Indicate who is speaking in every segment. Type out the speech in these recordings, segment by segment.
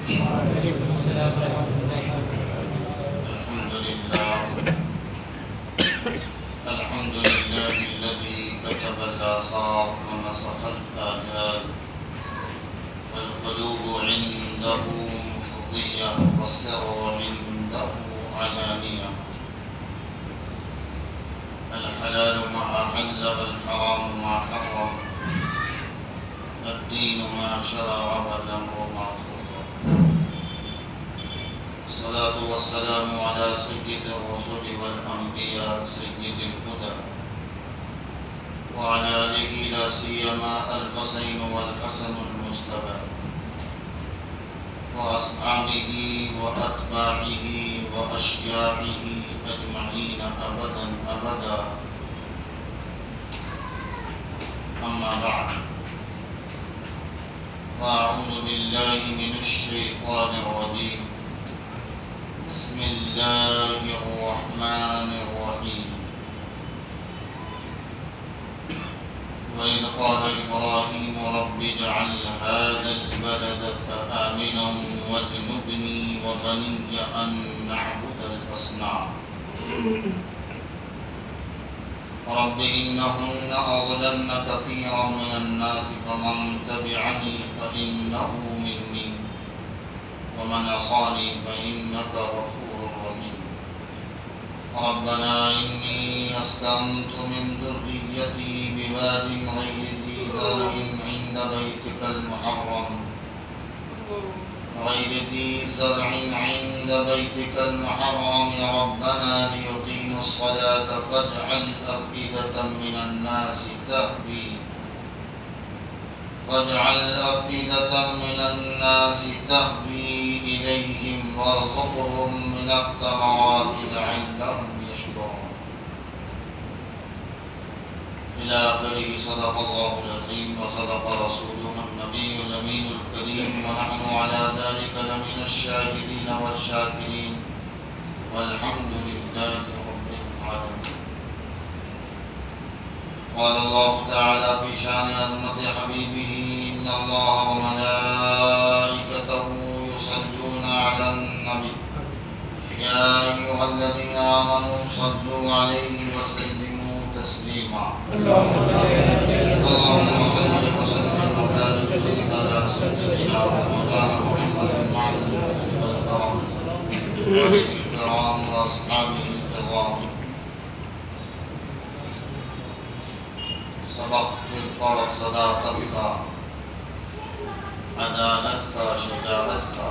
Speaker 1: وعليكم السلام ورحمة الله
Speaker 2: الحمد لله الذي كتب الآثار ونسخ الآجال والقلوب عنده مفضية والسر عنده علانية الحلال ما أحل والحرام ما حرم الدين ما شرع والأمر ما خلق الصلاة والسلام على سيد الرسل والأنبياء سيد الهدى وعلى آله لا سيما الحسين والحسن المجتبى وأصحابه وأتباعه وأشياعه أجمعين أبدا أبدا أما بعد فأعوذ بالله من الشيطان الرجيم بسم الله الرحمن الرحيم وإذ قال إبراهيم رب اجعل هذا البلد آمنا واجنبني وبني أن نعبد الأصنام رب إنهن أضللن كثيرا من الناس فمن تبعني فإنه مني ومن عصاني فإنك غفور رحيم ربنا إني أسكنت من ذريتي بواد غير ذي زرع عند بيتك المحرم ربنا ليقيموا الصلاة فاجعل أفئدة من الناس تهوي إليهم وارزقهم من الثمرات لعلهم يشكرون إلى آخره. صدق الله العظيم وصدق رسوله النبي الأمين الكريم ونحن على ذلك لمن الشاهدين والشاكرين والحمد لله رب العالمين. قال الله تعالى في شأن عظمة حبيبه إن الله وملائكته يصلون على النبي يا أيها الذين آمنوا صلوا عليه وسلموا تسليما. اللهم صل وسلم وبارك وزد على سيدنا ومولانا محمد وعلى آله والكرام وآله الكرام وأصحابه الكرام. سبق پھر پڑھ صداقت کا، عدالت کا، شجاعت کا،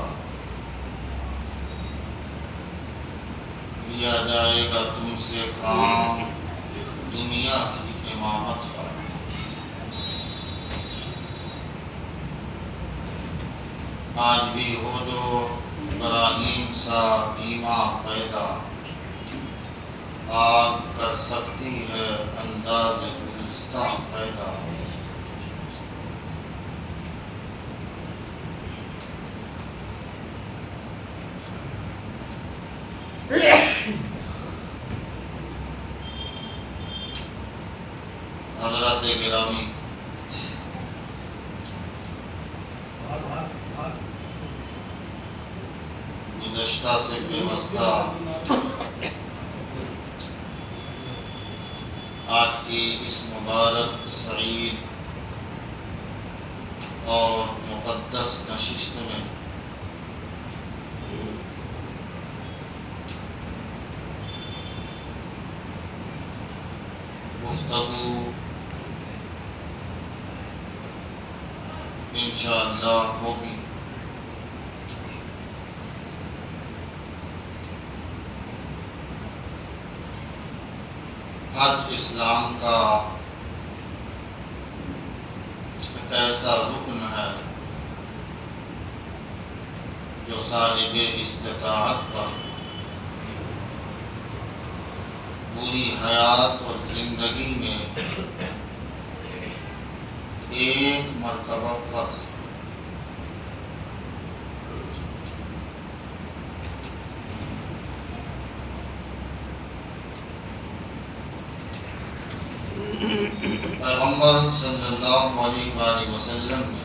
Speaker 2: لیا جائے گا تم سے کام دنیا کی امامت کا. آج بھی ہو جو ابراہیم سا ایمان پیدا، آگ کر سکتی ہے انداز گلستان پیدا. حضرات گرامی، گزشتہ سے پیوستہ آج کی اس مبارک، سعید اور مقدس نشست میں گفتگو انشاءاللہ ہوگی. حج اسلام کا ایک ایسا رکن ہے جو صاحب استطاعت پر پوری حیات اور زندگی میں ایک مرتبہ فرض. پیغمبر صلی اللہ علیہ وآلہ وسلم نے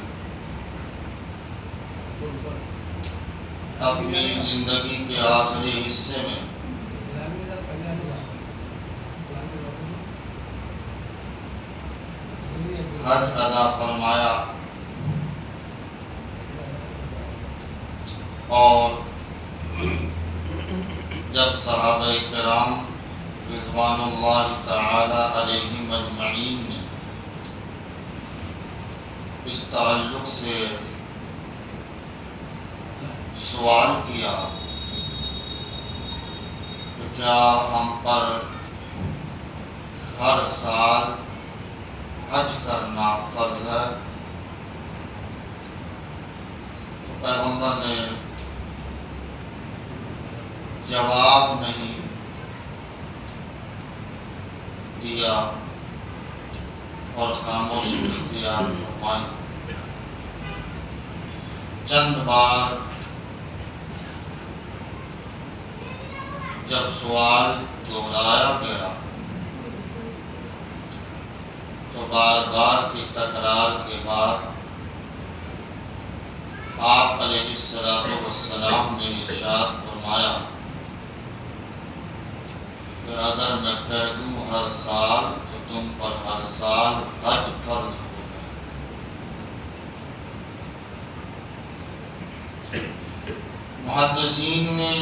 Speaker 2: اپنی زندگی کے آخری حصے میں حج ادا فرمایا اور جب صحابہ کرام رضوان اللہ تعالی علیہم اجمعین نے اس تعلق سے سوال کیا کہ کیا ہم پر ہر سال حج کرنا فرض ہے، تو پیغمبر نے جواب نہیں دیا اور خاموشی اختیار فرمائی۔ چند بار جب سوال دہرایا گیا تو بار بار کی تکرار کے بعد آپ علیہ السلام نے ارشاد فرمایا کہ اگر میں کہہ دوں ہر سال تو تم پر ہر سال حج فرض ہو گئے۔ محدثین نے،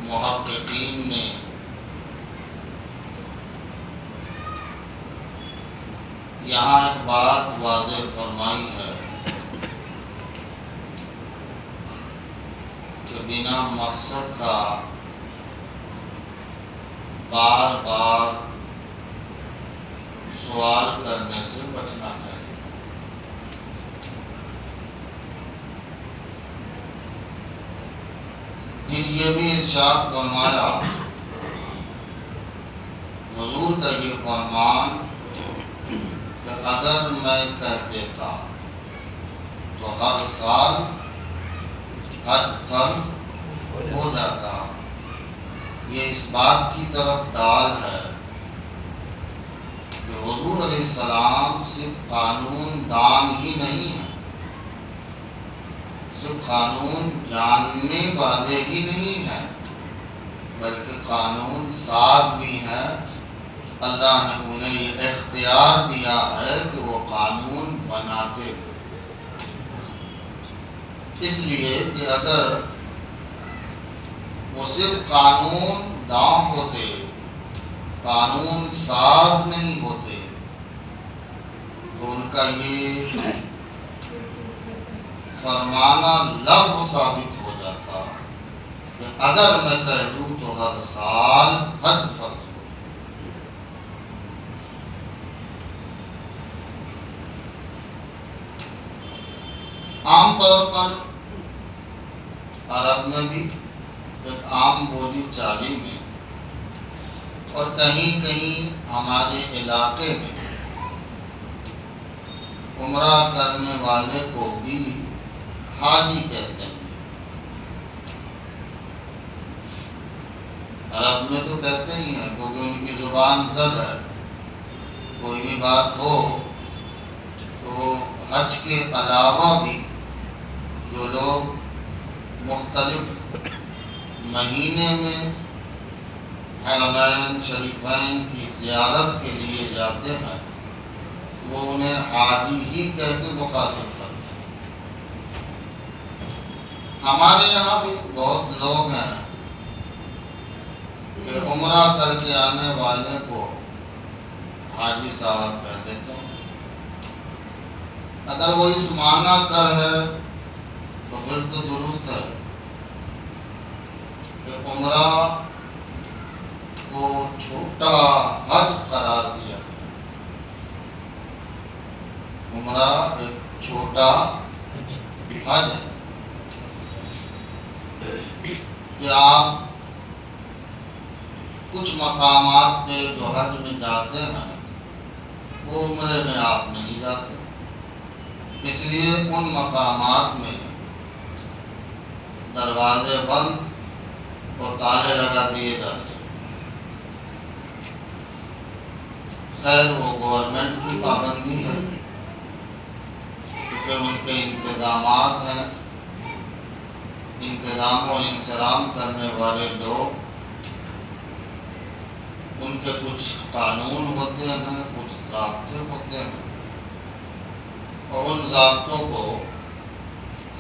Speaker 2: محققین نے یہاں ایک بات واضح فرمائی ہے کہ بنا مقصد کا بار بار سوال کرنے سے بچنا چاہیے۔ پھر یہ بھی ارشاد فرمایا، حضور کا یہ فرمان کہ اگر میں کہہ دیتا تو ہر سال حج فرض ہو جاتا، یہ اس بات کی طرف دال ہے کہ حضور علیہ السلام صرف قانون دان ہی نہیں ہیں، صرف قانون جاننے والے ہی نہیں ہیں، بلکہ قانون ساز بھی ہیں۔ اللہ نے انہیں یہ اختیار دیا ہے کہ وہ قانون بناتے ہیں۔ اس لیے کہ اگر وہ صرف قانون داں ہوتے، قانون ساز نہیں ہوتے، تو ان کا یہ فرمانا لغو ثابت ہو جاتا کہ اگر میں کہہ دوں تو ہر سال حج فرض ہو۔ عام طور پر عرب میں بھی ایک عام بولی چالی میں اور کہیں کہیں ہمارے علاقے میں عمرہ کرنے والے کو بھی حاجی کہتے ہیں۔ عرب میں تو کہتے ہی ہیں کیونکہ ان کی زبان زد ہے، کوئی بھی بات ہو تو حج کے علاوہ بھی جو لوگ مختلف مہینے میں حرمین شریفین کی زیارت کے لیے جاتے ہیں، وہ انہیں حاجی ہی کہہ کے مخاطب کرتے ہیں۔ ہمارے یہاں بھی بہت لوگ ہیں کہ عمرہ کر کے آنے والے کو حاجی صاحب کہہ دیتے ہیں۔ اگر وہ اس معنی کر ہے تو پھر تو درست ہے کہ عمرہ کو چھوٹا حج قرار دیا گیا۔ عمرہ ایک چھوٹا حج ہے کہ آپ کچھ مقامات پہ جو حج میں جاتے ہیں وہ عمرے میں آپ نہیں جاتے، اس لیے ان مقامات میں دروازے بند اور تالے لگا دیے جاتے ہیں۔ خیر وہ گورنمنٹ کی پابندی ہے کیونکہ ان کے انتظامات ہیں انتظام و انصرام کرنے والے لوگ، ان کے کچھ قانون ہوتے ہیں، کچھ ضابطے ہوتے ہیں، اور ان ضابطوں کو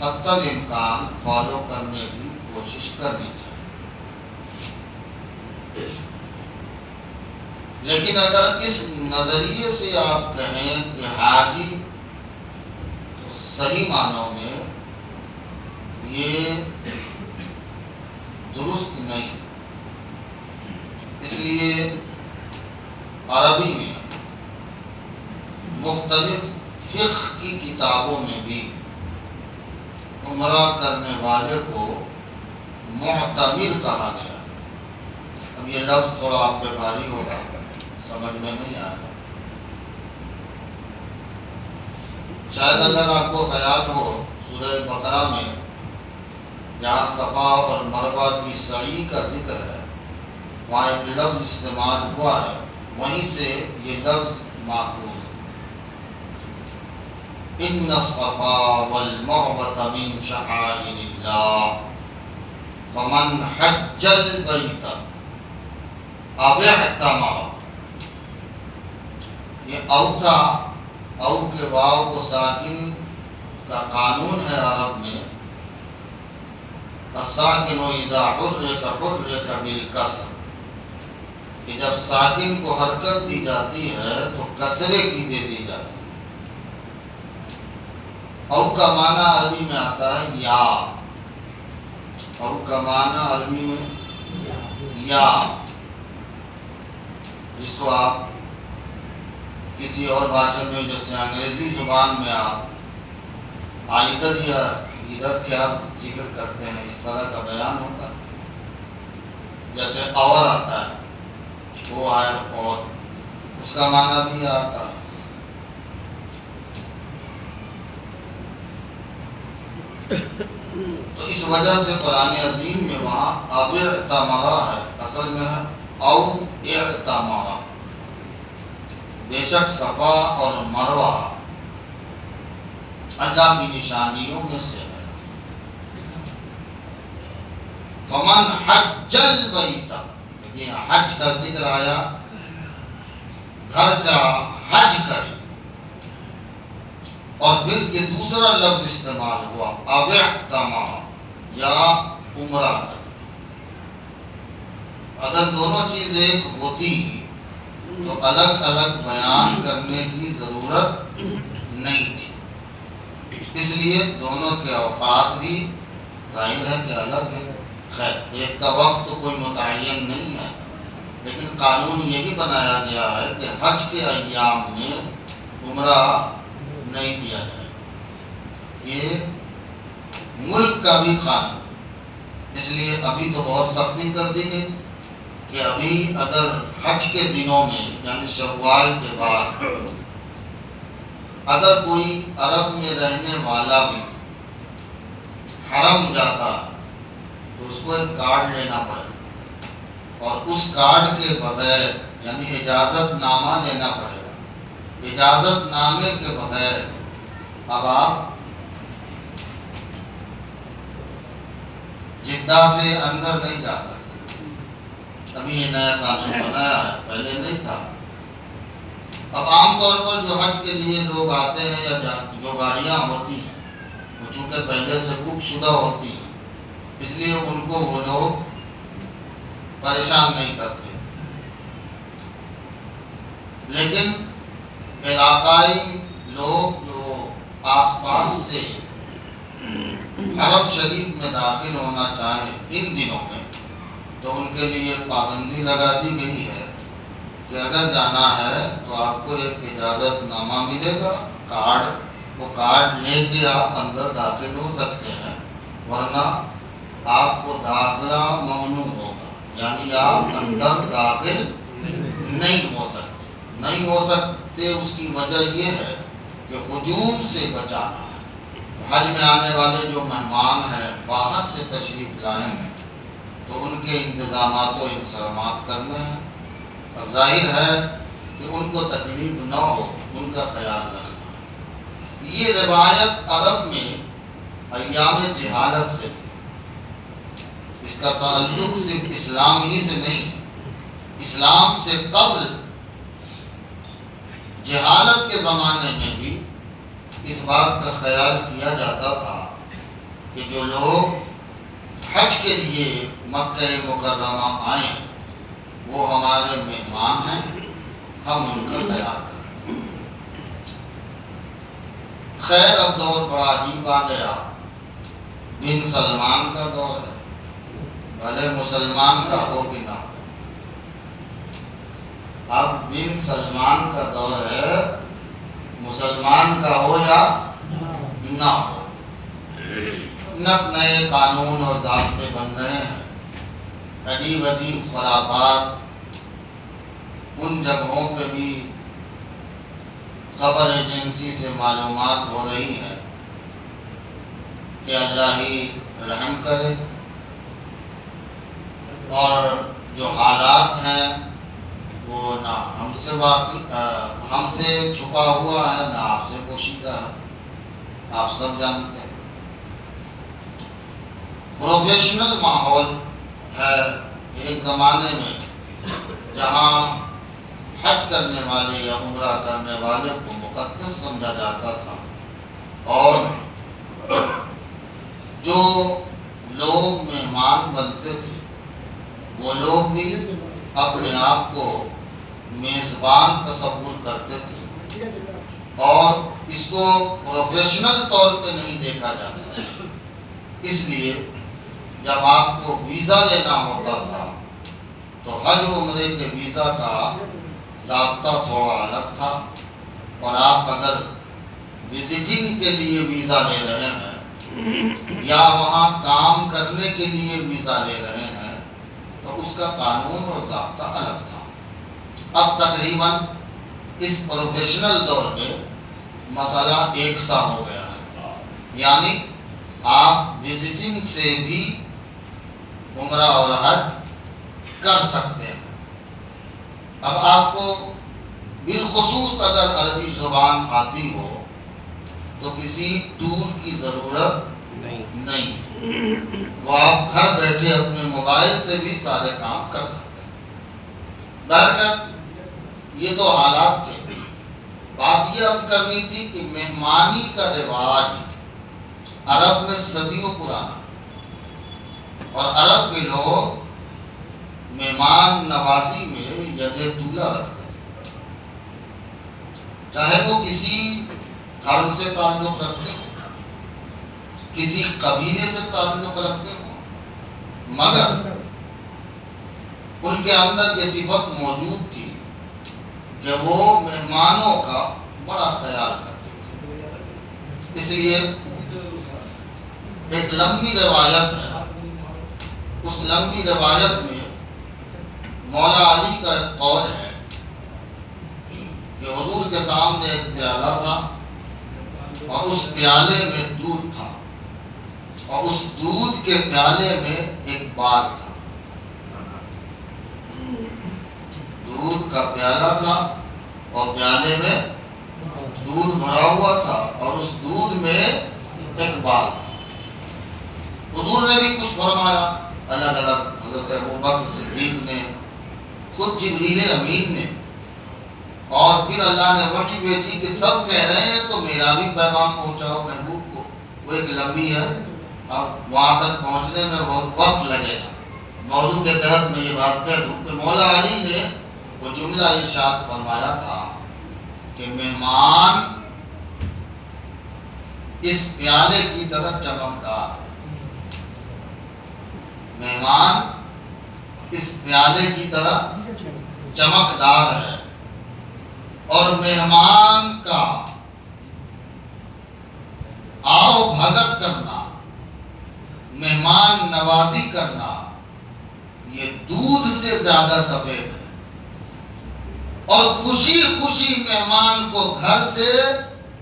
Speaker 2: حتی الامکان فالو کرنے کی کوشش کرنی چاہیے۔ لیکن اگر اس نظریے سے آپ کہیں کہ حاجی تو صحیح معنوں میں یہ درست نہیں، اس لیے عربی میں مختلف فقہ کی کتابوں میں بھی عمرہ کرنے والے کو معتمر کہا گیا ہے۔ اب یہ لفظ تھوڑا آپ پہ بھاری ہوگا، سمجھ میں نہیں آئے گا، شاید اگر آپ کو خیال ہو سورہ بقرہ میں جہاں صفا اور مروہ کی سعی کا ذکر ہے، وہاں ایک لفظ استعمال ہوا ہے، وہیں سے یہ لفظ ماخوذ ہے۔ ان الصفا والمروة من شعائر اللہ فمن حج البیت او اعتمر، یہ او تھا، او کے واو کو ساکن کا قانون ہے عرب میں، الساکن اذا حرک حرک بالکسر، کہ جب ساکن کو حرکت دی جاتی ہے تو کسرے کی دے دی جاتی ہے۔ او کا معنی عربی میں آتا ہے یا، او کا معنی عربی میں یا، جس کو آپ کسی اور بھاشا میں جیسے انگریزی زبان میں آپ آئدر یا ادھر کیا ذکر کرتے ہیں، اس طرح کا بیان ہوتا ہے۔ جیسے اور آتا ہے، وہ آئے اور، اس کا معنی بھی آتا ہے۔ تو اس وجہ سے قرآن عظیم میں وہاں اب اعتمرا ہے، اصل میں ہے او اعتمرا۔ بے شک صفا اور مروہ اللہ کی نشانیوں میں سے ہے۔ فمن حج البیت، لیکن حج کا ذکر آیا، گھر کا حج کرے، اور پھر یہ دوسرا لفظ استعمال ہوا اب اعتمرا یا عمرہ کرے۔ اگر دونوں چیز ایک ہوتی تو الگ الگ بیان کرنے کی ضرورت نہیں تھی، اس لیے دونوں کے اوقات بھی ظاہر ہے کہ الگ ہے۔ خیر، ایک کا وقت تو کوئی متعین نہیں ہے، لیکن قانون یہی بنایا گیا ہے کہ حج کے ایام میں عمرہ نہیں کیا جائے، یہ ملک کا بھی قانون، اس لیے ابھی تو بہت سختی کر دی گئی کہ ابھی اگر حج کے دنوں میں یعنی شوال کے بعد اگر کوئی عرب میں رہنے والا بھی حرم جاتا تو اس کو ایک کارڈ لینا پڑے گا، اور اس کارڈ کے بغیر یعنی اجازت نامہ لینا پڑے گا، اجازت نامے کے بغیر اب آپ جدہ سے اندر نہیں جا سکتے۔ ابھی یہ نیا قانون بنایا ہے، پہلے نہیں تھا۔ اب عام طور پر جو حج کے لیے لوگ آتے ہیں یا جو گاڑیاں ہوتی ہیں وہ چونکہ پہلے سے بک شدہ ہوتی ہیں، اس لیے ان کو وہ لوگ پریشان نہیں کرتے، لیکن علاقائی لوگ جو آس پاس سے حرم شریف میں داخل ہونا چاہیں ان دنوں میں، تو ان کے لیے پابندی لگا دی گئی ہے کہ اگر جانا ہے تو آپ کو ایک اجازت نامہ ملے گا، کارڈ، وہ کارڈ لے کے آپ اندر داخل ہو سکتے ہیں، ورنہ آپ کو داخلہ ممنوع ہوگا، یعنی آپ اندر داخل نہیں ہو سکتے۔ نہیں ہو سکتے اس کی وجہ یہ ہے کہ ہجوم سے بچانا ہے۔ حج میں آنے والے جو مہمان ہیں باہر سے تشریف لائے ہیں تو ان کے انتظامات و انصرامات کرنے ہیں۔ اب ظاہر ہے کہ ان کو تکلیف نہ ہو، ان کا خیال رکھنا ہے۔ یہ روایت عرب میں ایام جہالت سے اس کا تعلق صرف اسلام ہی سے نہیں، اسلام سے قبل جہالت کے زمانے میں بھی اس بات کا خیال کیا جاتا تھا کہ جو لوگ حج کے لیے مکہ مکرمہ آئیں وہ ہمارے مہمان ہیں، ہم ان کا خیال کریں۔ خیر اب دور بڑا عجیب آ گیا، بن سلمان کا دور ہے، بھلے مسلمان کا ہو کہ نہ ہو۔ اب بن سلمان کا دور ہے، مسلمان کا ہو یا نہ ہو، نئے قانون اور ضابطے بن رہے ہیں، عجیب عجیب خرافات، ان جگہوں پہ بھی خبر ایجنسی سے معلومات ہو رہی ہیں کہ اللہ ہی رحم کرے، اور جو حالات ہیں وہ نہ ہم سے ہم سے چھپا ہوا ہے، نہ آپ سے پوشیدہ ہے، آپ سب جانتے ہیں۔ پروفیشنل ماحول ہے ایک زمانے میں جہاں حج کرنے والے یا عمرہ کرنے والے کو مقدس سمجھا جاتا تھا، اور جو لوگ مہمان بنتے تھے وہ لوگ بھی اپنے آپ کو میزبان تصور کرتے تھے، اور اس کو پروفیشنل طور پہ نہیں دیکھا جاتا۔ اس لیے جب آپ کو ویزا لینا ہوتا تھا تو حج عمرے کے ویزا کا ضابطہ تھوڑا الگ تھا، اور آپ اگر وزٹنگ کے لیے ویزا لے رہے ہیں یا وہاں کام کرنے کے لیے ویزا لے رہے ہیں تو اس کا قانون اور ضابطہ الگ تھا۔ اب تقریباً اس پروفیشنل دور میں مسئلہ ایک سا ہو گیا ہے، یعنی آپ وزٹنگ سے بھی عمرہ اور حج کر سکتے ہیں۔ اب آپ کو بالخصوص اگر عربی زبان آتی ہو تو کسی ٹور کی ضرورت نہیں، وہ آپ گھر بیٹھے اپنے موبائل سے بھی سارے کام کر سکتے ہیں۔ بہرکیف یہ تو حالات تھے۔ بات یہ عرض کرنی تھی کہ مہمانی کا رواج عرب میں صدیوں پرانا، اور عرب کے لوگ مہمان نوازی میں ید طویلہ رکھتے تھے، چاہے وہ کسی دھرم سے تعلق رکھتے ہوں، کسی قبیلے سے تعلق رکھتے ہوں، مگر ان کے اندر یہ صفت موجود تھی کہ وہ مہمانوں کا بڑا خیال کرتے تھے۔ اس لیے ایک لمبی روایت ہے، اس لمبی روایت میں مولا علی کا ایک قول ہے کہ حضور کے سامنے ایک پیالہ تھا، اور اس پیالے میں دودھ تھا، اور اس دودھ کے پیالے میں ایک بال تھا۔ دودھ کا پیالہ تھا اور پیالے میں دودھ بھرا ہوا تھا، اور اس دودھ میں ایک بال تھا۔ حضور نے بھی کچھ فرمایا الگ الگ، حضرت ابوبکر صدیق نے، خود جبریل امین نے، اور پھر اللہ نے وحی بھیجی کہ سب کہہ رہے ہیں تو میرا بھی پیغام پہنچاؤ محبوب کو۔ وہ ایک لمبی ہے، اب وہاں تک پہنچنے میں بہت وقت لگے گا۔ موضوع کے تحت میں یہ بات کہہ دوں کہ مولا علی نے وہ جملہ ارشاد فرمایا تھا کہ مہمان اس پیالے کی طرح چمکدار ہے، مہمان اس پیالے کی طرح چمکدار ہے، اور مہمان کا آؤ بھگت کرنا، مہمان نوازی کرنا، یہ دودھ سے زیادہ سفید ہے، اور خوشی خوشی مہمان کو گھر سے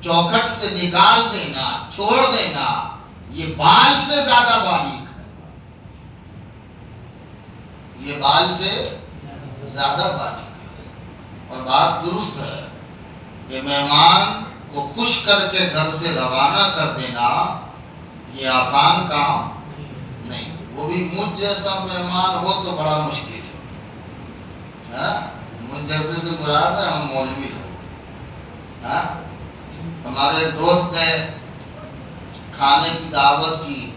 Speaker 2: چوکھٹ سے نکال دینا، چھوڑ دینا، یہ بال سے زیادہ باریک ہے، یہ بال سے زیادہ باریک ہے۔ اور بات درست ہے کہ مہمان کو خوش کر کے گھر سے روانہ کر دینا یہ آسان کام نہیں۔ وہ بھی مجھ جیسا مہمان ہو تو بڑا مشکل ہے. مجھ جیسے سے مراد ہے ہم مولوی ہو. ہمارے ایک دوست نے کھانے کی دعوت کی،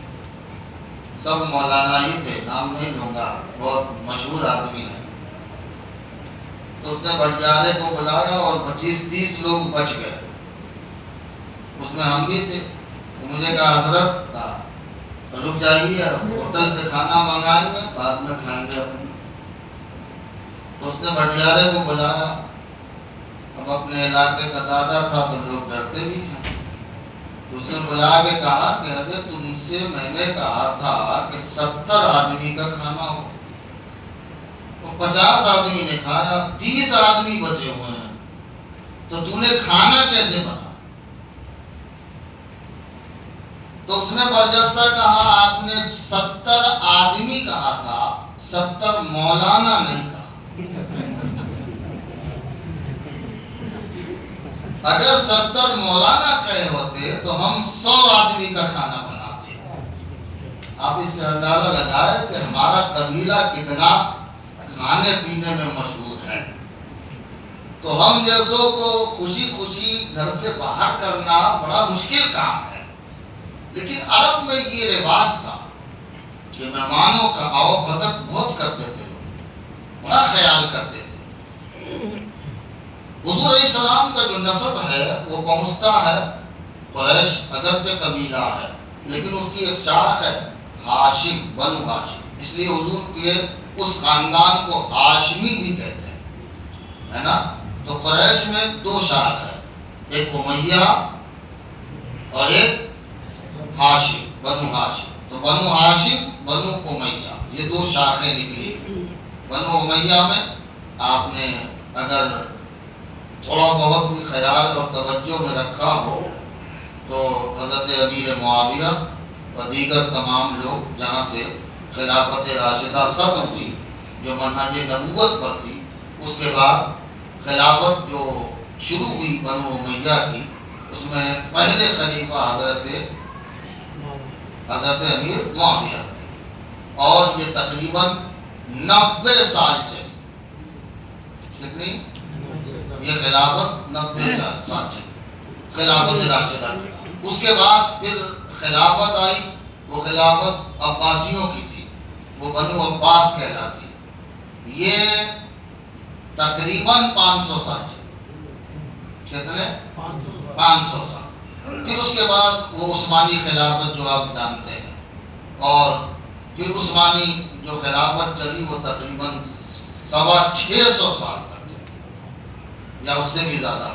Speaker 2: سب مولانا ہی تھے، نام نہیں لوں گا، بہت مشہور آدمی ہے. تو اس نے بھٹیارے کو بلایا اور 25-30 لوگ بچ گئے، اس میں ہم بھی تھے. تو مجھے کہا حضرت رک جائیے، ہوٹل سے کھانا منگائیں گے، بعد میں کھائیں گے اپنے. تو اس نے بھٹیارے کو بلایا. اب اپنے علاقے کا دادا تھا تو لوگ ڈرتے بھی ہیں. اس نے بلا کے کہا کہ ابے تم سے میں نے کہا تھا کہ 70 آدمی کا کھانا ہو، 50 آدمی نے کھایا، 30 آدمی بچے ہوئے ہیں، تو تو نے کھانا کیسے بنا؟ تو اس نے برجستہ کہا آپ نے 70 آدمی کہا تھا، 70 مولانا نہیں کہا. اگر 70 مولانا کہے ہوتے تو ہم 100 آدمی کا کھانا بناتے. آپ اس سے اندازہ لگائیں کہ ہمارا قبیلہ کتنا کھانے پینے میں مشہور ہے. تو ہم جیسوں کو خوشی خوشی گھر سے باہر کرنا بڑا مشکل کام ہے. لیکن عرب میں یہ رواج تھا کہ مہمانوں کا آؤ بھگت بہت کرتے تھے، لوگ بڑا خیال کرتے تھے. حضور علیہ السلام کا جو نسب ہے وہ پہنچتا ہے قریش، اگرچہ قبیلہ ہے لیکن اس کی ایک شاخ ہے ہاشم، بنو ہاشم. اس لیے حضور کے اس خاندان کو ہاشمی بھی کہتے ہیں، ہے نا. تو قریش میں 2 شاخ ہے، ایک امیہ اور ایک ہاشم، بنو ہاشم. تو بنو ہاشم، بنو امیہ، یہ 2 شاخیں نکلی. بنو امیہ میں آپ نے اگر تھوڑا بہت بھی خیال اور توجہ میں رکھا ہو تو حضرت امیر معاویہ اور دیگر تمام لوگ جہاں سے خلافت راشدہ ختم ہوئی، جو منہج نبوت پر تھی، اس کے بعد خلافت جو شروع ہوئی بنو امیہ کی، اس میں پہلے خلیفہ حضرت امیر معاویہ تھے. اور یہ تقریباً 90 سال چلی. کتنی؟ یہ خلافت 90 سال چلی، خلافت راشدہ. اس کے بعد پھر خلافت آئی، وہ خلافت عباسیوں کی تھی، وہ بنو عباس کہلاتی. یہ تقریباً 500 سال چلی. کتنے؟ 500 سال. پھر اس کے بعد وہ عثمانی خلافت جو آپ جانتے ہیں، اور پھر عثمانی جو خلافت چلی وہ تقریباً 650 سال تک چلی، یا اس سے بھی زیادہ.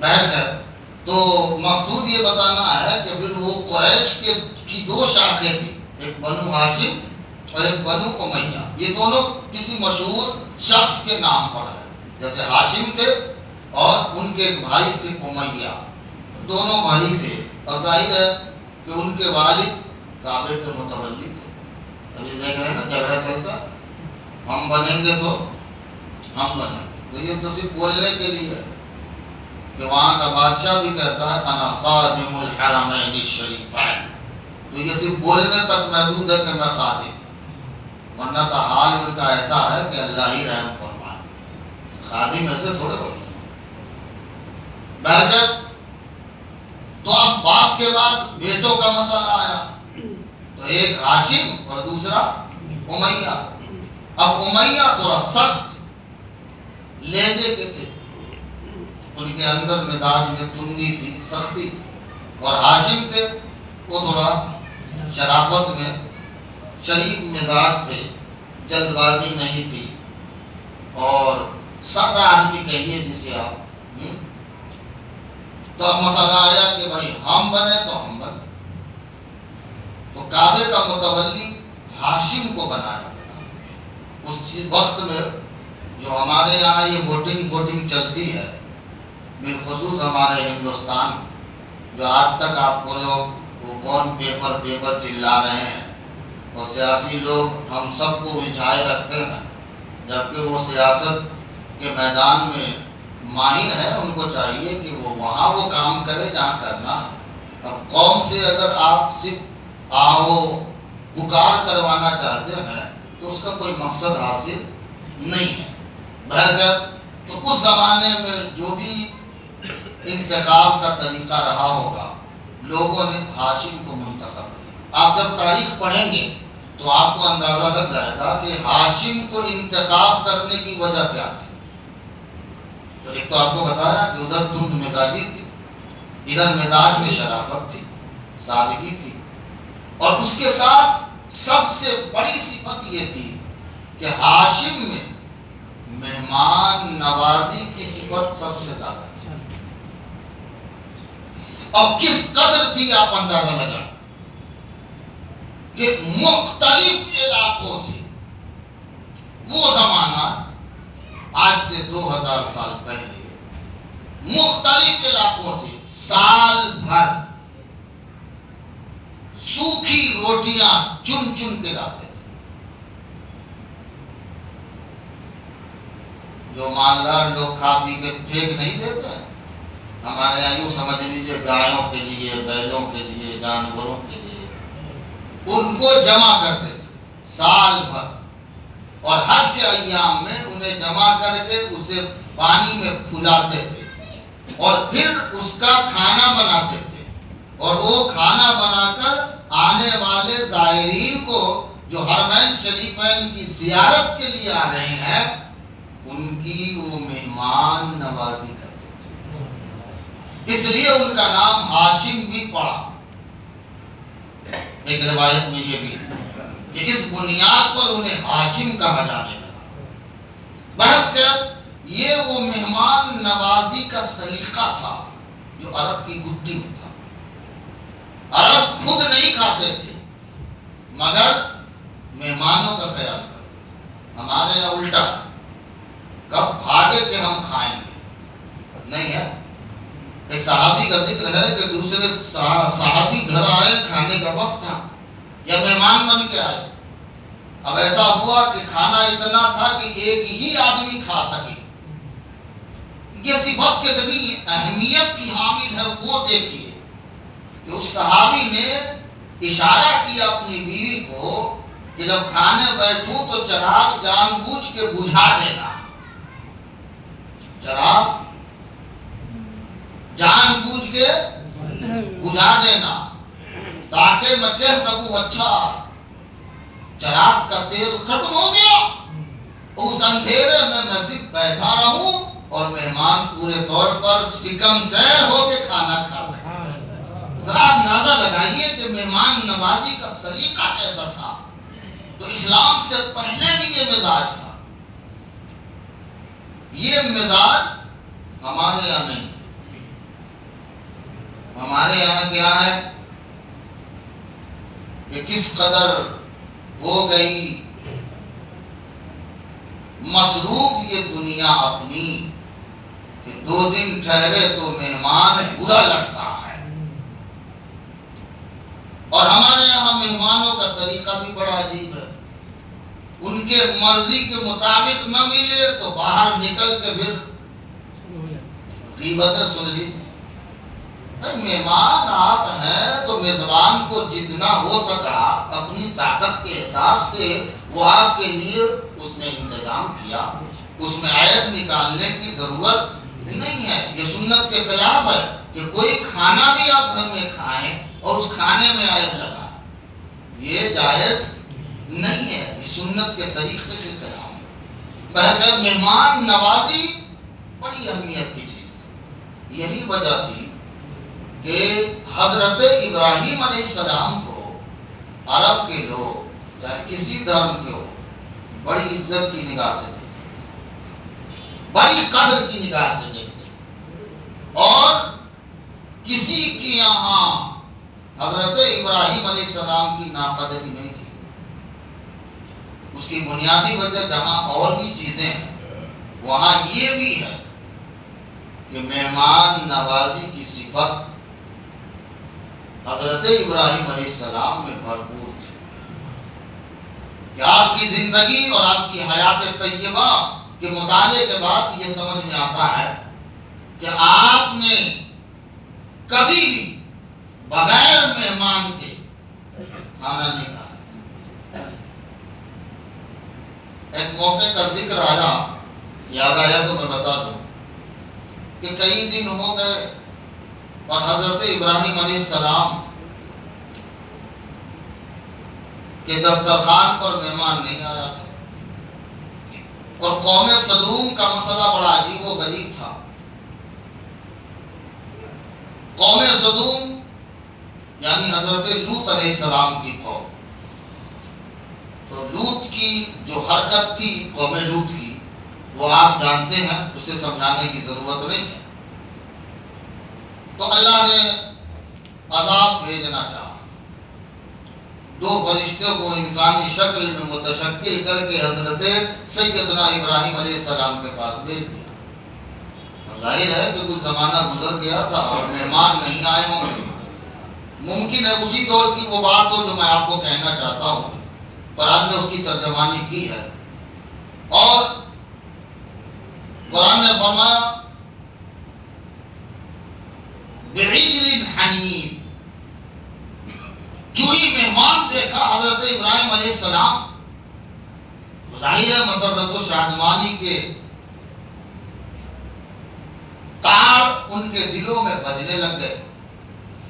Speaker 2: بہرکیف تو مقصود یہ بتانا ہے کہ پھر وہ قریش کی 2 شاخیں تھیں، ایک بنو ہاشم اور ایک بنو امیہ. یہ دونوں کسی مشہور شخص کے نام پر ہے. جیسے ہاشم تھے اور ان کے ایک بھائی تھے امیہ، دونوں بھائی تھے، اور ظاہر ہے کہ ان کے والد کعبے کے متولی تھے. ابھی دیکھ رہے ہیں نا جھگڑا چلتا، ہم بنیں گے تو ہم بنیں گے. یہ تو صرف بولنے کے لیے ہے کہ وہاں کا بادشاہ بھی کہتا ہے انا خادم الحرمین الشریفین. تو یہ صرف بولنے تک محدود ہے کہ میں خادم، ورنہ تو حال ان کا ایسا ہے کہ اللہ ہی رحم فرمائے. خادم ایسے تھوڑے ہوتے ہیں. بہرکیف تو اب باپ کے بعد بیٹوں کا مسئلہ آیا، تو ایک ہاشم اور دوسرا امیہ. اب امیہ تھوڑا سخت لہجے کے تھے، ان کے اندر مزاج میں تندی تھی، سختی تھی. اور ہاشم تھے وہ تھوڑا شرافت میں شریف مزاج تھے، جلد بازی نہیں تھی، اور سادہ آدمی کہیے جسے آپ. تو اب مسئلہ آیا کہ بھائی ہم بنے تو ہم بنے. تو کعبے کا متولی ہاشم کو بنایا گیا. اس وقت میں جو ہمارے یہاں یہ ووٹنگ چلتی ہے، بالخصوص ہمارے ہندوستان، جو آج تک آپ کو لوگ وہ کون پیپر چلا رہے ہیں، اور سیاسی لوگ ہم سب کو الجھائے رکھتے ہیں، جبکہ وہ سیاست کے میدان میں ماہر ہیں. ان کو چاہیے کہ وہ وہاں وہ کام کرے جہاں کرنا ہے. اب قوم سے اگر آپ صرف آؤ پکار کروانا چاہتے ہیں تو اس کا کوئی مقصد حاصل نہیں ہے. بہرکیف تو اس زمانے میں جو بھی انتخاب کا طریقہ رہا ہوگا لوگوں نے ہاشم کو منتخب کیا. آپ جب تاریخ پڑھیں گے تو آپ کو اندازہ لگ جائے گا کہ ہاشم کو انتخاب کرنے کی وجہ کیا تھی. تو ایک تو آپ کو بتایا کہ ادھر تند مزاجی تھی، ادھر مزاج میں شرافت تھی، سادگی تھی، اور اس کے ساتھ سب سے بڑی صفت یہ تھی کہ ہاشم میں مہمان نوازی کی صفت سب سے زیادہ تھی. اور کس قدر تھی آپ اندازہ لگا کہ مختلف علاقوں سے وہ زمانہ آج سے 2000 سال پہلے مختلف علاقوں سے سال بھر سوکھی روٹیاں چن چن کے لاتے تھے. جو مالدار لوگ کھا پی کے پھینک نہیں دیتے، ہمارے یہاں یوں سمجھ لیجیے گایوں کے لیے، بیلوں کے لیے، جانوروں کے لیے ان کو جمع کرتے تھے سال بھر، اور حج کے ایام میں انہیں جمع کر کے اسے پانی میں پھلاتے تھے اور پھر اس کا کھانا بناتے تھے. اور وہ کھانا بنا کر آنے والے زائرین کو جو حرمین شریفین کی زیارت کے لیے آ رہے ہیں ان کی وہ مہمان نوازی کرتے تھے. اس لیے ان کا نام ہاشم بھی پڑا. ایک روایت میں یہ بھی کہ اس بنیاد پر انہیں ہاشم کہا جانے لگا. بہرکیف یہ وہ مہمان نوازی کا سلیقہ تھا جو عرب کی گٹی میں تھا. عرب خود نہیں کھاتے تھے مگر مہمانوں کا خیال کرتے تھے. ہمارے یہاں الٹا، کب بھاگے کہ ہم کھائیں گے نہیں ہے. ایک صحابی کا ذکر ہے کہ دوسرے صحابی گھر آئے، کھانے کا وقت تھا یا مہمان بن کے آئے. اب ایسا ہوا کہ کھانا اتنا تھا کہ ایک ہی آدمی کھا سکے. یہ صفت کتنی اہمیت کی حامل ہے وہ دیکھیے کہ اس صحابی نے اشارہ کیا اپنی بیوی کو کہ جب کھانے بیٹھوں تو چراغ جان بوجھ کے بجھا دینا. چراغ جان بوجھ کے بجھا دینا تاکہ میں کہہ سکوں اچھا چراغ کا تیل ختم ہو گیا. اس اندھیرے میں صرف بیٹھا رہوں اور مہمان پورے طور پر سکم سیر ہو کے کھانا کھا سکے. ذرا اندازہ لگائیے کہ مہمان نوازی کا سلیقہ کیسا تھا. تو اسلام سے پہلے بھی یہ مزاج تھا. یہ مزاج ہمارے یہاں نہیں. ہمارے یہاں کیا ہے کہ کس قدر ہو گئی مصروف یہ دنیا اپنی کہ 2 دن ٹھہرے تو مہمان برا لگتا ہے. اور ہمارے یہاں مہمانوں کا طریقہ بھی بڑا عجیب ہے. ان کے مرضی کے مطابق نہ ملے تو باہر نکل کے پھر غیبتیں سن لی. مہمان آپ ہیں تو میزبان کو جتنا ہو سکا اپنی طاقت کے حساب سے وہ آپ کے لیے اس نے انتظام کیا. اس میں عیب نکالنے کی ضرورت نہیں ہے. یہ سنت کے خلاف ہے کہ کوئی کھانا بھی آپ گھر میں کھائیں اور اس کھانے میں عیب لگائیں. یہ جائز نہیں ہے. یہ سنت کے طریقے کے خلاف ہے. بہرکیف مہمان نوازی بڑی اہمیت کی چیز تھی. یہی وجہ تھی کہ حضرت ابراہیم علیہ السلام کو عرب کے لوگ چاہے کسی دھرم کے ہو بڑی عزت کی نگاہ سے دیکھتے، بڑی قدر کی نگاہ سے دیکھتے. اور کسی کے یہاں حضرت ابراہیم علیہ السلام کی ناقدری نہیں تھی. اس کی بنیادی وجہ جہاں اور بھی چیزیں ہیں وہاں یہ بھی ہے کہ مہمان نوازی کی صفت حضرت ابراہیم علیہ السلام میں بھرپور تھی. کہ آپ کی زندگی اور آپ کی حیات طیبہ کے مطالعے کے بعد یہ سمجھ میں آتا ہے کہ آپ نے کبھی بھی بغیر مہمان کے کھانا نہیں کھایا. ایک موقع کا ذکر آیا، یاد آیا تو میں بتا دوں کہ کئی دن ہو گئے اور حضرت ابراہیم علیہ السلام کے دسترخوان پر مہمان نہیں آیا تھا، اور قوم سدوم کا مسئلہ بڑا عجیب و غریب تھا۔ قوم سدوم یعنی حضرت لوط علیہ السلام کی قوم، تو لوط کی جو حرکت تھی قوم لوط کی، وہ آپ جانتے ہیں، اسے سمجھانے کی ضرورت نہیں ہے۔ تو اللہ نے عذاب بھیجنا چاہا، دو فرشتوں کو انسانی شکل میں متشکل کر کے حضرت سیدنا ابراہیم علیہ السلام کے پاس بھیج دیا۔ اب ظاہر ہے کہ کچھ زمانہ گزر گیا تھا اور مہمان نہیں آئے ہوں گے، ممکن ہے اسی دور کی وہ بات ہو جو میں آپ کو کہنا چاہتا ہوں، قرآن نے اس کی ترجمانی کی ہے، اور قرآن نے فرمایا بعجل حنیذ، جو ہی مہمان دیکھا حضرت ابراہیم علیہ السلام، ظاہر ہے مسرت و شادمانی کے تار ان کے دلوں میں بجنے لگ گئے،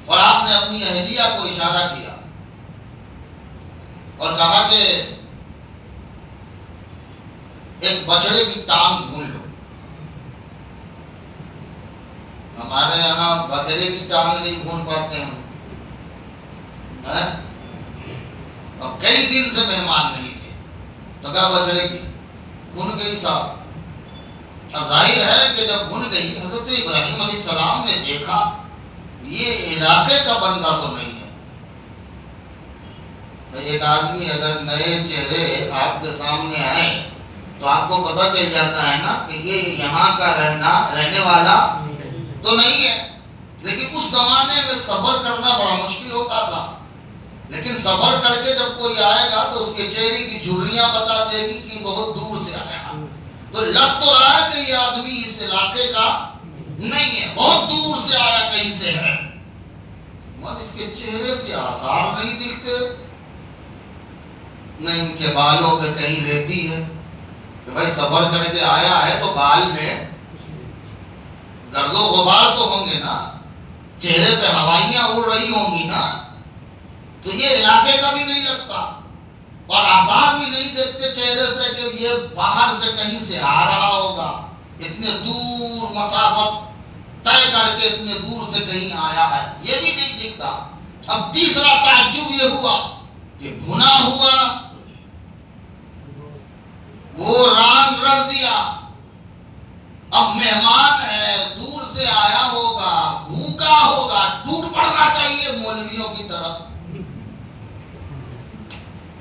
Speaker 2: اور آپ نے اپنی اہلیہ کو اشارہ کیا اور کہا کہ ایک بچڑے کی ٹانگ بھون لو۔ ہمارے یہاں بکرے کی ٹانگ نہیں بھون پاتے ہیں، اور کئی دن سے مہمان نہیں تھے، تو کہا بچڑے کی بھون گئی صاحب۔ اب ظاہر ہے کہ جب بھون گئی، حضرت ابراہیم علیہ السلام نے دیکھا یہ علاقے کا بندہ تو نہیں ہے۔ ایک آدمی اگر نئے چہرے آپ کے سامنے آئے تو آپ کو پتہ چل جاتا ہے نا کہ یہ یہاں کا رہنے والا تو نہیں ہے، لیکن اس زمانے میں سفر کرنا بڑا مشکل ہوتا تھا، لیکن سفر کر کے جب کوئی آئے گا تو اس کے چہرے کی جھریاں بتا دے گی کہ بہت دور سے آیا، تو لگ تو رہا ہے کہ یہ آدمی اس علاقے کا نہیں ہے، بہت دور سے آیا، کہیں سے ہے، مگر اس کے چہرے سے آثار نہیں دکھتے، نہ ان کے بالوں پہ کہیں رہتی ہے کہ بھائی سفر کر کے آیا ہے تو بال میں گرد و غبار تو ہوں گے نا، چہرے پہ ہوائیاں اڑ رہی ہوں گی نا، تو یہ علاقے کا بھی نہیں لگتا، اور آثار بھی نہیں دیکھتے چہرے سے کہ یہ باہر سے کہیں سے آ رہا ہوگا، اتنے دور مسافت طے کر کے اتنے دور سے کہیں آیا ہے، یہ بھی نہیں دکھتا۔ اب تیسرا تعجب یہ ہوا کہ بھنا ہوا وہ ران رکھ دیا، اب مہمان ہے، دور سے آیا ہوگا، بھوکا ہوگا، ٹوٹ پڑنا چاہیے مولویوں کی طرف،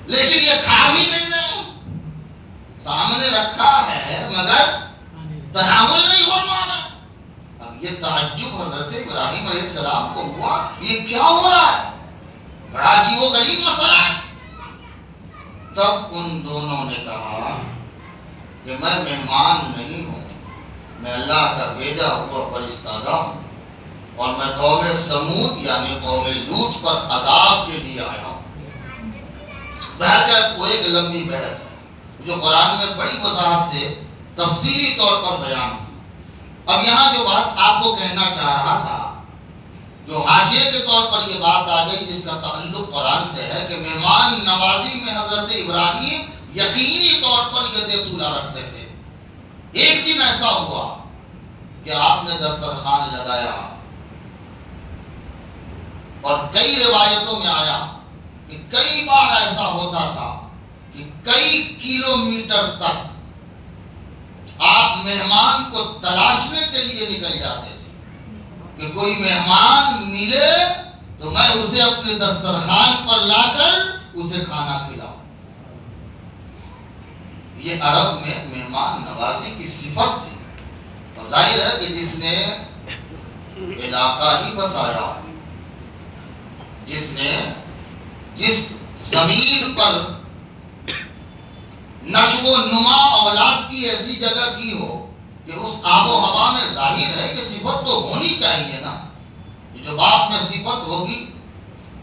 Speaker 2: لیکن یہ کھا بھی نہیں رہے، سامنے رکھا ہے مگر تناول نہیں فرما رہا۔ اب یہ تعجب حضرت ابراہیم علیہ السلام کو ہوا، یہ کیا ہو رہا ہے، بڑا عجیب و غریب مسئلہ ہے۔ تب ان دونوں نے کہا کہ میں مہمان نہیں ہوں، میں اللہ کا بھیجا ہوا فرشتہ ہوں، اور میں قوم سمود یعنی قوم لوط پر عذاب کے لیے آیا ہوں۔ بہرکہ وہ ایک لمبی بحث ہے جو قرآن میں بڑی وضاحت سے تفصیلی طور پر بیان ہے۔ اب یہاں جو بات آپ کو کہنا چاہ رہا تھا، جو حاشیے کے طور پر یہ بات آ گئی جس کا تعلق قرآن سے ہے کہ مہمان نوازی میں حضرت ابراہیم یقینی طور پر ید طولا رکھتے تھے۔ ایک دن ایسا ہوا کہ آپ نے دسترخوان لگایا، اور کئی روایتوں میں آیا کہ کئی بار ایسا ہوتا تھا کہ کئی کلومیٹر تک آپ مہمان کو تلاشنے کے لیے نکل جاتے تھے کہ کوئی مہمان ملے تو میں اسے اپنے دسترخوان پر لا کر اسے کھانا کھلاؤں۔ یہ عرب میں مہمان نوازی کی صفت تھی، اور ظاہر ہے کہ جس نے علاقہ ہی بسایا، جس زمین پر نشو و نما اولاد کی ایسی جگہ کی ہو کہ اس آب و ہوا میں ظاہر ہے کہ صفت تو ہونی چاہیے نا، جو باپ میں صفت ہوگی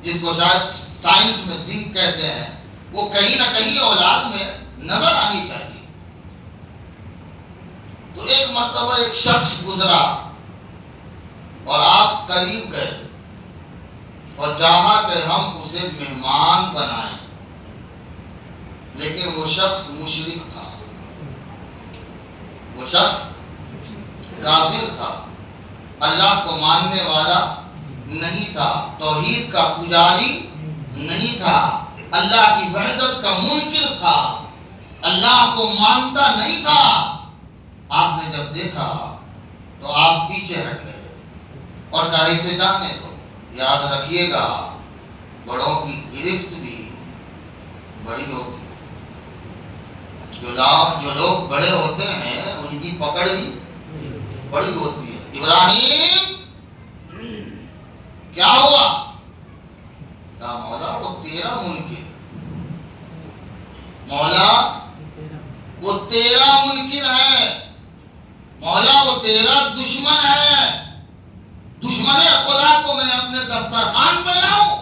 Speaker 2: جس کو شاید سائنس میں زنک کہتے ہیں، وہ کہیں نہ کہیں اولاد میں نظر آنی چاہیے۔ تو ایک مرتبہ ایک شخص گزرا اور آپ قریب گئے اور چاہا کہ ہم اسے مہمان بنائیں، لیکن وہ شخص مشرک تھا، وہ شخص کافر تھا، اللہ کو ماننے والا نہیں تھا، توحید کا پجاری نہیں تھا، اللہ کی وحدت کا منکر تھا، اللہ کو مانتا نہیں تھا۔ آپ نے جب دیکھا تو آپ پیچھے ہٹ گئے اور کہا اسے جانے دو۔ یاد رکھیے گا بڑوں کی گرفت بھی بڑی ہوتی ہے، جو لوگ بڑے ہوتے ہیں ان کی پکڑ بھی بڑی ہوتی ہے۔ ابراہیم کیا ہوا؟ کہا مولا وہ تیرا منکر، مولا وہ تیرا منکر ہے، مولا وہ تیرا دشمن ہے، دشمن خدا کو میں اپنے دسترخوان پہ لاؤں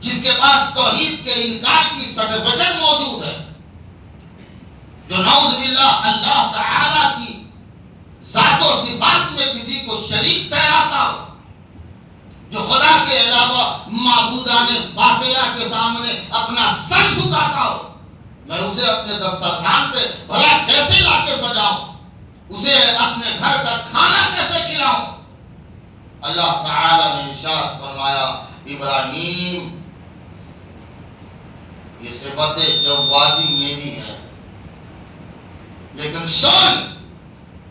Speaker 2: جس کے پاس توحید کے انکار کی سرٹیفکیٹ موجود ہے، جو نعوذ باللہ اللہ تعالی کی ذات و صفات میں کسی کو شریک ٹھہراتا ہو، جو خدا کے علاوہ معبودان باطلہ کے سامنے اپنا سر جھکاتا ہو، میں اسے اپنے دسترخوان پہ بھلا کیسے لا کے سجاؤں، اسے اپنے گھر کا کھانا کیسے کھلاؤں؟ اللہ تعالی نے ارشاد فرمایا ابراہیم یہ صفت جوادی میری ہے، لیکن سن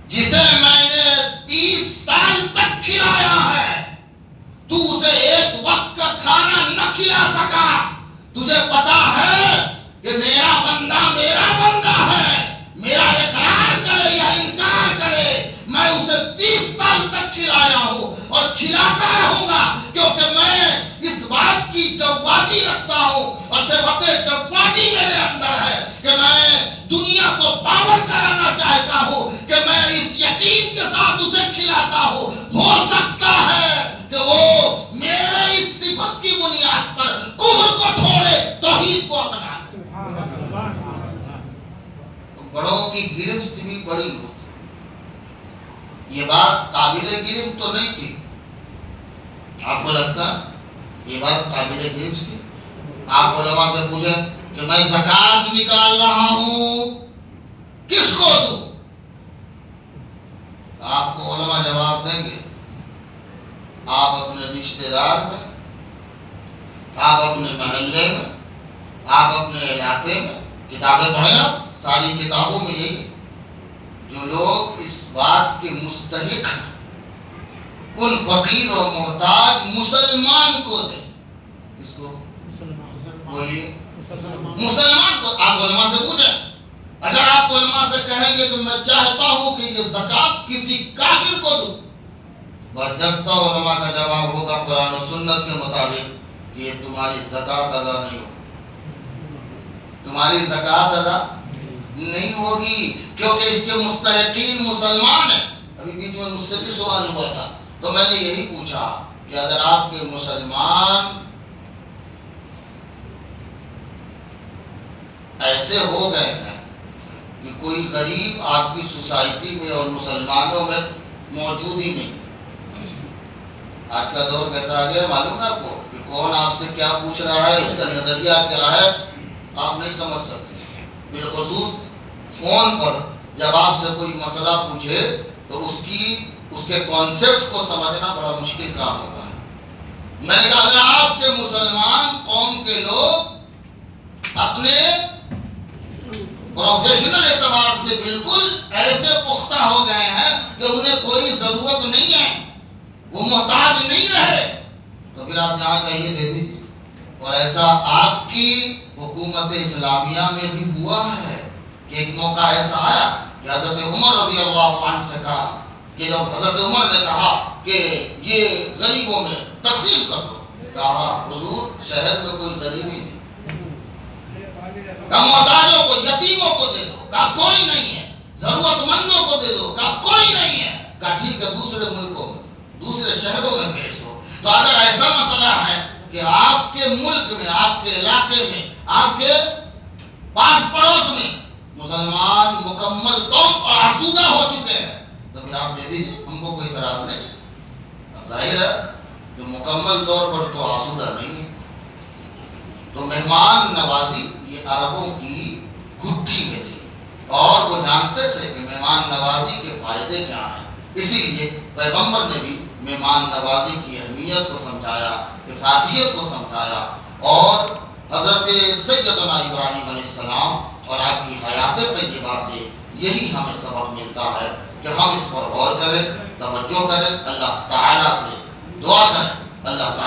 Speaker 2: جسے میں نے 30 سال تک کھلایا ہے تو اسے ایک وقت کا کھانا نہ کھلا سکا، تجھے پتا ہے کہ میرا بندہ ہے، میرا اقرار کرے یا انکار کرے میں اسے 30 سال تک کھلایا ہوں اور کھلاتا رہوں گا، کیونکہ میں اس بات کی جوادی رکھتا ہوں اور صفت جوادی میرے اندر ہے کہ میں دنیا کو باور کرانا چاہتا ہوں کہ میں اس یقین کے ساتھ اسے کھلاتا ہوں ہو سکتا ہے کہ وہ میرے اس صفت کی بنیاد پر کفر کو چھوڑے توحید کو اپنا لے۔ بڑوں کی گرفت بھی بڑی ہوتی، یہ بات قابل گرفت تو نہیں تھی، آپ کو لگتا یہ بات قابل گرفت تھی؟ آپ علماء سے پوچھیں کہ میں زکوٰۃ نکال رہا ہوں کس کو دوں، آپ کو علماء جواب دیں گے آپ اپنے رشتہ دار میں، آپ اپنے محلے میں، آپ اپنے علاقے میں کتابیں پڑھیں، آپ ساری کتابوں میں یہی جو لوگ اس بات کے مستحق ہیں ان فقیر و محتاج مسلمان کو دیں، کس کو بولیے؟ مسلمان کو۔ آپ علماء سے پوچھیں، اگر آپ علماء سے کہیں گے کہ میں چاہتا ہوں کہ یہ زکوٰۃ کسی کافر کو دوں، برجستہ علماء کا جواب ہوگا قرآن و سنت کے مطابق کہ یہ تمہاری زکوٰۃ ادا نہیں ہوگی، تمہاری زکوٰۃ ادا نہیں ہوگی، کیونکہ اس کے مستحقین مسلمان ہیں۔ ابھی بیچ میں مجھ سے بھی سوال ہوا تھا تو میں نے یہی پوچھا کہ اگر آپ کے مسلمان ایسے ہو گئے ہیں کہ کوئی غریب آپ کی سوسائٹی میں اور مسلمانوں میں موجود ہی نہیں، آج کا دور کیسا آ گیا معلوم ہے آپ کو کہ کون آپ سے کیا پوچھ رہا ہے، اس کا نظریہ کیا ہے آپ نہیں سمجھ سکتے۔ بالخصوص فون پر جب آپ سے کوئی مسئلہ پوچھے تو اس کے کانسیپٹ کو سمجھنا بڑا مشکل کام ہوتا ہے۔ میں نے کہا اگر آپ کے مسلمان قوم کے لوگ اپنے پروفیشنل اعتبار سے بالکل ایسے پختہ ہو گئے ہیں کہ انہیں کوئی ضرورت نہیں ہے، وہ محتاج نہیں رہے، تو پھر آپ یہاں چاہیے دے دیجیے۔ اور ایسا آپ کی حکومت اسلامیہ میں بھی ہوا ہے کہ ایک موقع ایسا آیا کہ حضرت عمر رضی اللہ عنہ سے کہا کہ جب حضرت عمر نے کہا کہ یہ غریبوں میں تقسیم کر دو، کہا حضور شہر میں کوئی غریبی نہیں، کہا محتاجوں کو یتیموں کو دے دو، کہا کوئی نہیں ہے، ضرورت مندوں کو دے دو، کہا کوئی نہیں ہے، کہا ٹھیک ہے دوسرے ملکوں میں دوسرے شہروں میں بھیج دو۔ تو اگر ایسا مسئلہ ہے کہ آپ کے ملک میں، آپ کے علاقے میں، آپ کے پاس پڑوس میں مسلمان مکمل طور پر آسودہ ہو چکے ہیں تو پھر آپ دے دیجیے، ہم کو کوئی اعتراض نہیں۔ اب ظاہر ہے جو مکمل طور پر تو آسودہ نہیں ہے۔ تو مہمان نوازی یہ عربوں کی گھٹی میں تھی اور وہ جانتے تھے کہ مہمان نوازی کے فائدے کیا ہیں، اسی لیے پیغمبر نے بھی مہمان نوازی کی اہمیت کو سمجھایا، افادیت کو سمجھایا، اور حضرت سیدنا ابراہیم علیہ السلام اور آپ کی حیات طیبہ سے یہی ہمیں سبق ملتا ہے کہ ہم اس پر غور کریں، توجہ کریں، اللہ تعالیٰ سے دعا کریں، اللہ تعالیٰ